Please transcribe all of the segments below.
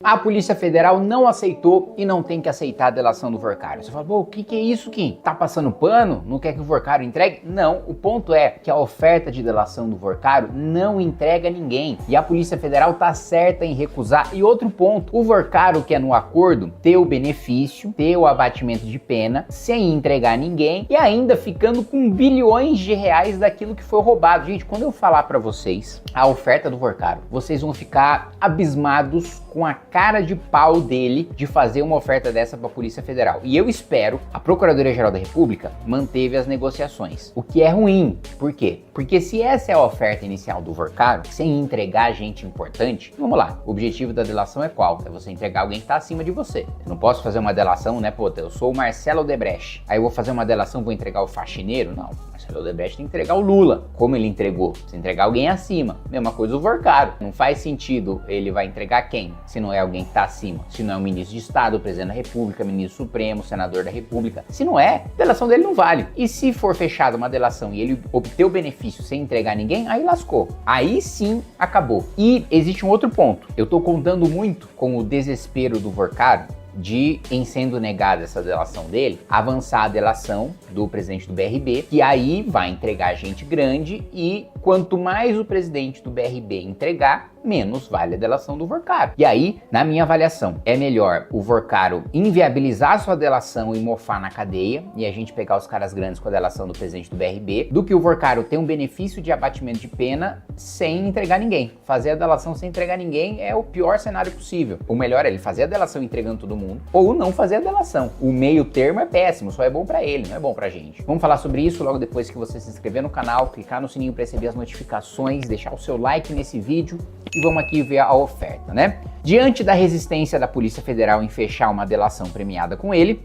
A Polícia Federal não aceitou e não tem que aceitar a delação do Vorcaro. Você fala, pô, o que é isso, Kim? Tá passando pano? Não quer que o Vorcaro entregue? Não, o ponto é que a oferta de delação do Vorcaro não entrega ninguém. E a Polícia Federal tá certa em recusar. E outro ponto, o Vorcaro quer no acordo ter o benefício, ter o abatimento de pena, sem entregar ninguém e ainda ficando com bilhões de reais daquilo que foi roubado. Gente, quando eu falar pra vocês a oferta do Vorcaro, vocês vão ficar abismados com a cara de pau dele de fazer uma oferta dessa para a Polícia Federal. E eu espero, a Procuradoria-Geral da República manteve as negociações, o que é ruim. Por quê? Porque se essa é a oferta inicial do Vorcaro, sem entregar gente importante, vamos lá, o objetivo da delação é qual? É você entregar alguém que está acima de você. Eu não posso fazer uma delação, né, pô, eu sou o Marcelo Odebrecht, aí eu vou fazer uma delação, vou entregar o faxineiro? Não. Marcelo Odebrecht tem que entregar o Lula. Como ele entregou? Se entregar alguém acima. Mesma coisa o Vorcaro. Não faz sentido ele vai entregar quem? Se não é alguém que está acima. Se não é o ministro de Estado, o presidente da República, ministro supremo, senador da República. Se não é, a delação dele não vale. E se for fechada uma delação e ele obter o benefício sem entregar ninguém, aí lascou. Aí sim, acabou. E existe um outro ponto. Eu tô contando muito com o desespero do Vorcaro de, em sendo negada essa delação dele, avançar a delação do presidente do BRB, que aí vai entregar gente grande e quanto mais o presidente do BRB entregar, menos vale a delação do Vorcaro. E aí, na minha avaliação, é melhor o Vorcaro inviabilizar sua delação e mofar na cadeia e a gente pegar os caras grandes com a delação do presidente do BRB, do que o Vorcaro ter um benefício de abatimento de pena sem entregar ninguém. Fazer a delação sem entregar ninguém é o pior cenário possível. O melhor é ele fazer a delação entregando todo mundo ou não fazer a delação. O meio termo é péssimo, só é bom pra ele, não é bom pra gente. Vamos falar sobre isso logo depois que você se inscrever no canal, clicar no sininho para receber as notificações, deixar o seu like nesse vídeo e vamos aqui ver a oferta, né? Diante da resistência da Polícia Federal em fechar uma delação premiada com ele,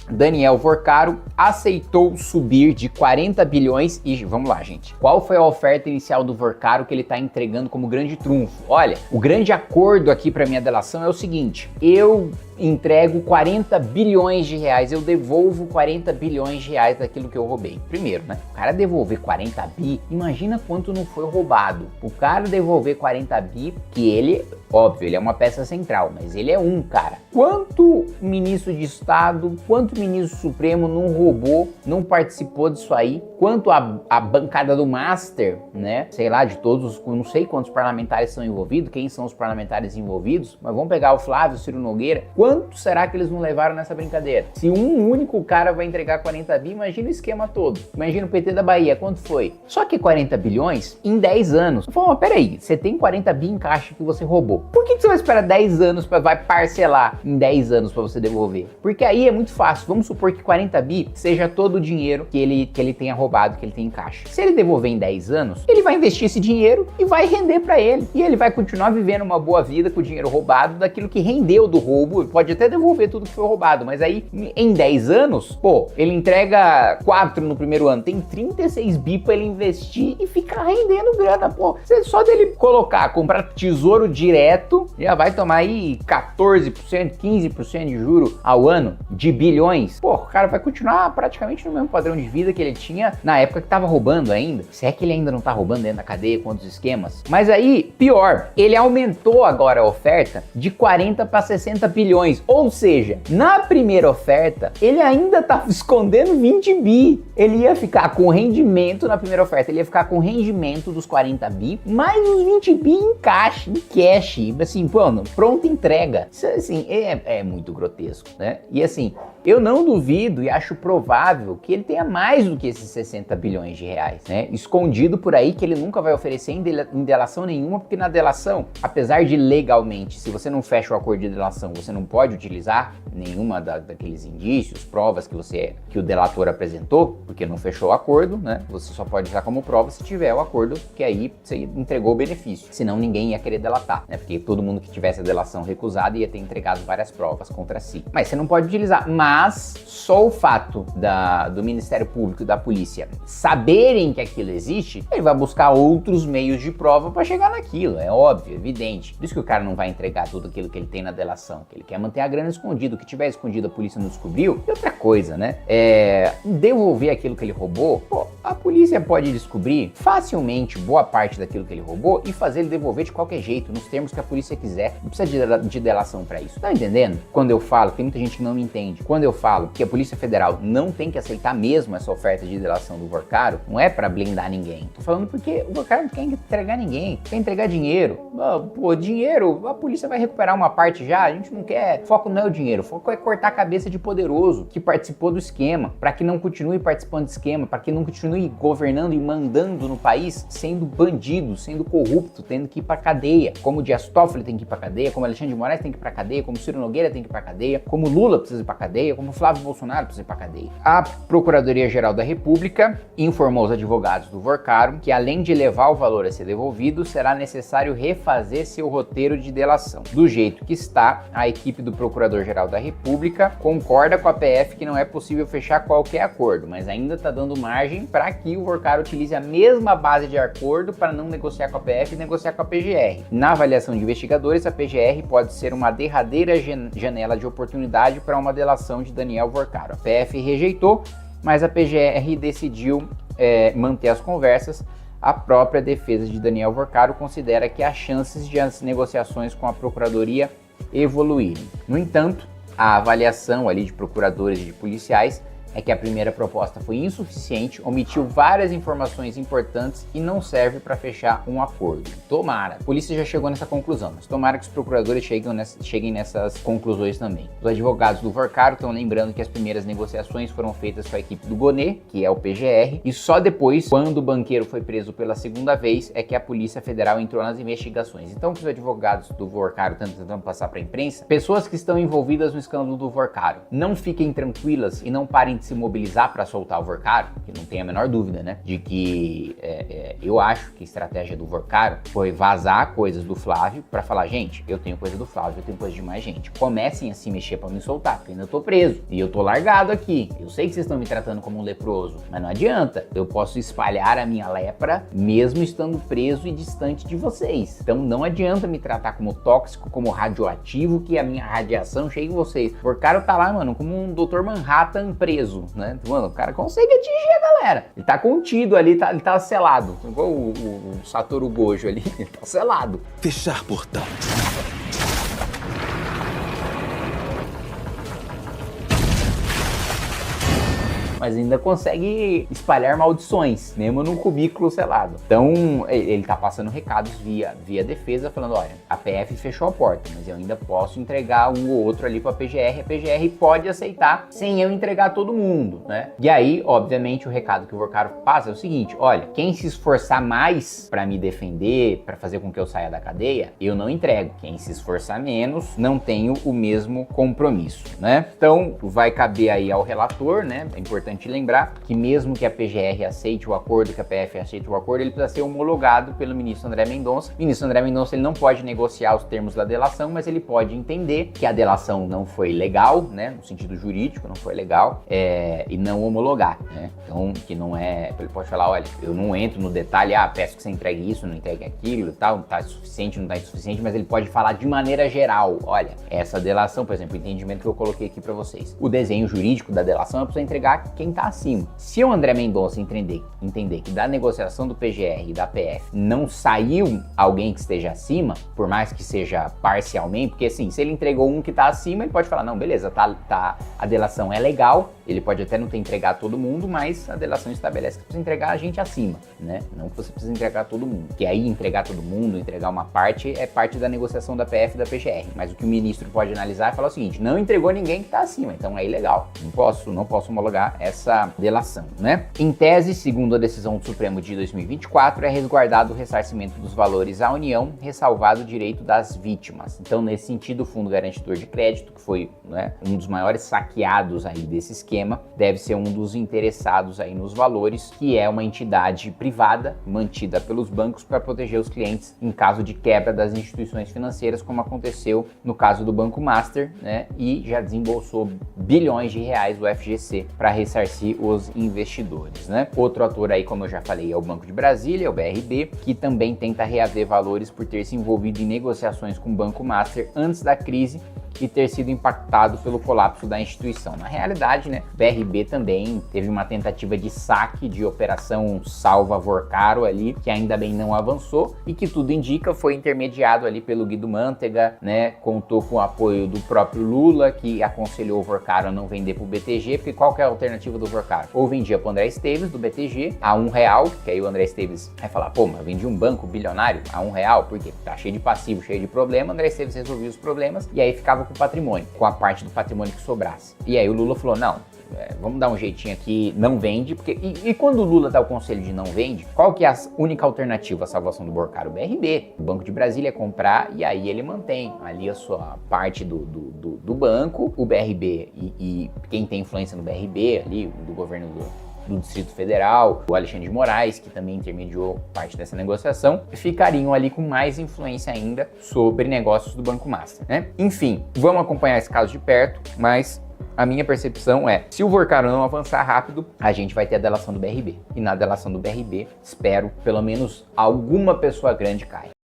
Daniel Vorcaro aceitou subir de 40 bilhões e vamos lá, gente. Qual foi a oferta inicial do Vorcaro que ele está entregando como grande trunfo? Olha, o grande acordo aqui para minha delação é o seguinte: eu entrego 40 bilhões de reais, eu devolvo 40 bilhões de reais daquilo que eu roubei. Primeiro, né? O cara devolver 40 bi, imagina quanto não foi roubado. O cara devolver 40 bi, que ele, óbvio, ele é uma peça central, mas ele é um cara. Quanto ministro de Estado, quanto ministro supremo não roubou, não participou disso aí? Quanto a bancada do Master, né? Sei lá, de todos, não sei quantos parlamentares são envolvidos, quem são os parlamentares envolvidos, mas vamos pegar o Flávio, o Ciro Nogueira. Quanto será que eles não levaram nessa brincadeira? Se um único cara vai entregar 40 bi, imagina o esquema todo. Imagina o PT da Bahia, quanto foi? Só que 40 bilhões em 10 anos. Eu falo, mas peraí, você tem 40 bi em caixa que você roubou. Por que você vai esperar 10 anos para vai parcelar em 10 anos para você devolver? Porque aí é muito fácil. Vamos supor que 40 bi seja todo o dinheiro que ele tenha roubado, que ele tem em caixa. Se ele devolver em 10 anos, ele vai investir esse dinheiro e vai render para ele. E ele vai continuar vivendo uma boa vida com o dinheiro roubado, daquilo que rendeu do roubo. Pode até devolver tudo que foi roubado, mas aí em 10 anos, pô, ele entrega 4 no primeiro ano, tem 36 bi pra ele investir e ficar rendendo grana, pô. Só dele comprar tesouro direto, já vai tomar aí 14%, 15% de juro ao ano, de bilhões. Pô, o cara vai continuar praticamente no mesmo padrão de vida que ele tinha na época que tava roubando ainda. Se é que ele ainda não tá roubando dentro da cadeia com outros esquemas. Mas aí, pior, ele aumentou agora a oferta de 40 para 60 bilhões. Ou seja, na primeira oferta, ele ainda tá escondendo 20 bi. Ele ia ficar com rendimento na primeira oferta, ele ia ficar com rendimento dos 40 bi, mais os 20 bi em caixa, em cash, assim, pronta entrega. Isso, assim, é muito grotesco, né? E assim, eu não duvido e acho provável que ele tenha mais do que esses 60 bilhões de reais, né? Escondido por aí, que ele nunca vai oferecer em delação nenhuma, porque na delação, apesar de legalmente, se você não fecha o acordo de delação, você não pode utilizar nenhuma daqueles indícios, provas que o delator apresentou, porque não fechou o acordo, né? Você só pode usar como prova se tiver o acordo, que aí você entregou o benefício. Senão ninguém ia querer delatar, né? Porque todo mundo que tivesse a delação recusada ia ter entregado várias provas contra si. Mas você não pode utilizar. Mas só o fato do Ministério Público e da polícia saberem que aquilo existe, ele vai buscar outros meios de prova para chegar naquilo. É óbvio, evidente. Por isso que o cara não vai entregar tudo aquilo que ele tem na delação, que ele quer manter a grana escondida. O que tiver escondido a polícia não descobriu. E outra coisa, né? Devolver aquilo que ele roubou, pô, a polícia pode descobrir facilmente boa parte daquilo que ele roubou e fazer ele devolver de qualquer jeito, nos termos que a polícia quiser. Não precisa de delação para isso. Tá entendendo? Quando eu falo, tem muita gente que não me entende, quando eu falo que a Polícia Federal não tem que aceitar mesmo essa oferta de delação do Vorcaro, não é para blindar ninguém. Tô falando porque o Vorcaro não quer entregar ninguém, quer entregar dinheiro. Pô, dinheiro, a polícia vai recuperar uma parte já, a gente não quer. Foco não é o dinheiro, foco é cortar a cabeça de poderoso que participou do esquema, para que não continue participando do esquema, para que não continue governando e mandando no país, sendo bandido, sendo corrupto, tendo que ir pra cadeia, como o Dias Toffoli tem que ir pra cadeia, como Alexandre de Moraes tem que ir pra cadeia, como Ciro Nogueira tem que ir pra cadeia, como Lula precisa ir pra cadeia, como Flávio Bolsonaro precisa ir pra cadeia. A Procuradoria-Geral da República informou os advogados do Vorcaro que, além de levar o valor a ser devolvido, será necessário refazer seu roteiro de delação. Do jeito que está, a equipe do Procurador-Geral da República concorda com a PF que não é possível fechar qualquer acordo, mas ainda está dando margem para que o Vorcaro utilize a mesma base de acordo para não negociar com a PF e negociar com a PGR. Na avaliação de investigadores, a PGR pode ser uma derradeira janela de oportunidade para uma delação de Daniel Vorcaro. A PF rejeitou, mas a PGR decidiu manter as conversas. A própria defesa de Daniel Vorcaro considera que há chances de as negociações com a Procuradoria evoluírem. No entanto, a avaliação ali de procuradores e de policiais é que a primeira proposta foi insuficiente, omitiu várias informações importantes e não serve para fechar um acordo. Tomara, a polícia já chegou nessa conclusão, mas tomara que os procuradores cheguem nessas conclusões também. Os advogados do Vorcaro estão lembrando que as primeiras negociações foram feitas com a equipe do Gonê, que é o PGR, e só depois, quando o banqueiro foi preso pela segunda vez, é que a Polícia Federal entrou nas investigações. Então, que os advogados do Vorcaro estão tentando passar para a imprensa, pessoas que estão envolvidas no escândalo do Vorcaro, não fiquem tranquilas e não parem de se mobilizar para soltar o Vorcaro, que não tem a menor dúvida, né, de que eu acho que a estratégia do Vorcaro foi vazar coisas do Flávio para falar, gente, eu tenho coisa do Flávio, eu tenho coisa de mais gente, comecem a se mexer para me soltar, porque ainda eu tô preso e eu tô largado aqui, eu sei que vocês estão me tratando como um leproso, mas não adianta, eu posso espalhar a minha lepra mesmo estando preso e distante de vocês, então não adianta me tratar como tóxico, como radioativo, que a minha radiação chegue em vocês. O Vorcaro tá lá, mano, como um Dr. Manhattan preso, né? Mano, o cara consegue atingir a galera. Ele tá contido ali, ele tá selado. Igual o Satoru Gojo ali, ele tá selado. Fechar portão. Mas ainda consegue espalhar maldições, mesmo num cubículo selado. Então, ele tá passando recados via defesa, falando, olha, a PF fechou a porta, mas eu ainda posso entregar um ou outro ali pra PGR, a PGR pode aceitar sem eu entregar todo mundo, né? E aí, obviamente, o recado que o Vorcaro passa é o seguinte, olha, quem se esforçar mais pra me defender, pra fazer com que eu saia da cadeia, eu não entrego. Quem se esforçar menos, não tenho o mesmo compromisso, né? Então, vai caber aí ao relator, né? É importante lembrar que mesmo que a PGR aceite o acordo, que a PF aceite o acordo, ele precisa ser homologado pelo ministro André Mendonça. O ministro André Mendonça, ele não pode negociar os termos da delação, mas ele pode entender que a delação não foi legal, né, no sentido jurídico, não foi legal, e não homologar, né? Então, que não é, ele pode falar, olha, eu não entro no detalhe, peço que você entregue isso, não entregue aquilo e tal, tá suficiente, não tá insuficiente, mas ele pode falar de maneira geral, olha, essa delação, por exemplo, o entendimento que eu coloquei aqui para vocês, o desenho jurídico da delação, eu preciso entregar quem tá acima. Se o André Mendonça entender que da negociação do PGR e da PF não saiu alguém que esteja acima, por mais que seja parcialmente, porque assim, se ele entregou um que tá acima, ele pode falar, não, beleza, a delação é legal, ele pode até não ter entregado todo mundo, mas a delação estabelece que precisa entregar a gente acima, né? Não que você precisa entregar todo mundo. Que aí entregar todo mundo, entregar uma parte, é parte da negociação da PF e da PGR. Mas o que o ministro pode analisar é falar o seguinte, não entregou ninguém que tá acima, então é ilegal. Não posso homologar essa delação, né? Em tese, segundo a decisão do Supremo de 2024, é resguardado o ressarcimento dos valores à União, ressalvado o direito das vítimas. Então, nesse sentido, o Fundo Garantidor de Crédito, que foi, né, um dos maiores saqueados aí desse esquema, deve ser um dos interessados aí nos valores, que é uma entidade privada mantida pelos bancos para proteger os clientes em caso de quebra das instituições financeiras, como aconteceu no caso do Banco Master, né? E já desembolsou bilhões de reais o FGC para ressarcir os investidores, né? Outro ator aí, como eu já falei, é o Banco de Brasília, o BRB, que também tenta reaver valores por ter se envolvido em negociações com o Banco Master antes da crise e ter sido impactado pelo colapso da instituição. Na realidade, né, o BRB também teve uma tentativa de saque de operação Salva Vorcaro ali, que ainda bem não avançou e que tudo indica foi intermediado ali pelo Guido Mantega, né, contou com o apoio do próprio Lula, que aconselhou o Vorcaro a não vender para o BTG, porque qual que é a alternativa do Vorcaro? Ou vendia para o André Esteves, do BTG, a R$1, que aí o André Esteves vai falar, pô, mas eu vendi um banco bilionário a R$1, por quê? Tá cheio de passivo, cheio de problema, o André Esteves resolvia os problemas e aí ficava com o patrimônio, com a parte do patrimônio que sobrasse. E aí o Lula falou, não, vamos dar um jeitinho aqui, não vende, porque e quando o Lula dá o conselho de não vende, qual que é a única alternativa à salvação do Vorcaro? O BRB, o Banco de Brasília comprar e aí ele mantém ali a sua parte do banco, o BRB e quem tem influência no BRB ali, do governo do Distrito Federal, o Alexandre de Moraes, que também intermediou parte dessa negociação, ficariam ali com mais influência ainda sobre negócios do Banco Master, né? Enfim, vamos acompanhar esse caso de perto, mas a minha percepção é, se o Vorcaro não avançar rápido, a gente vai ter a delação do BRB. E na delação do BRB, espero, pelo menos alguma pessoa grande caia.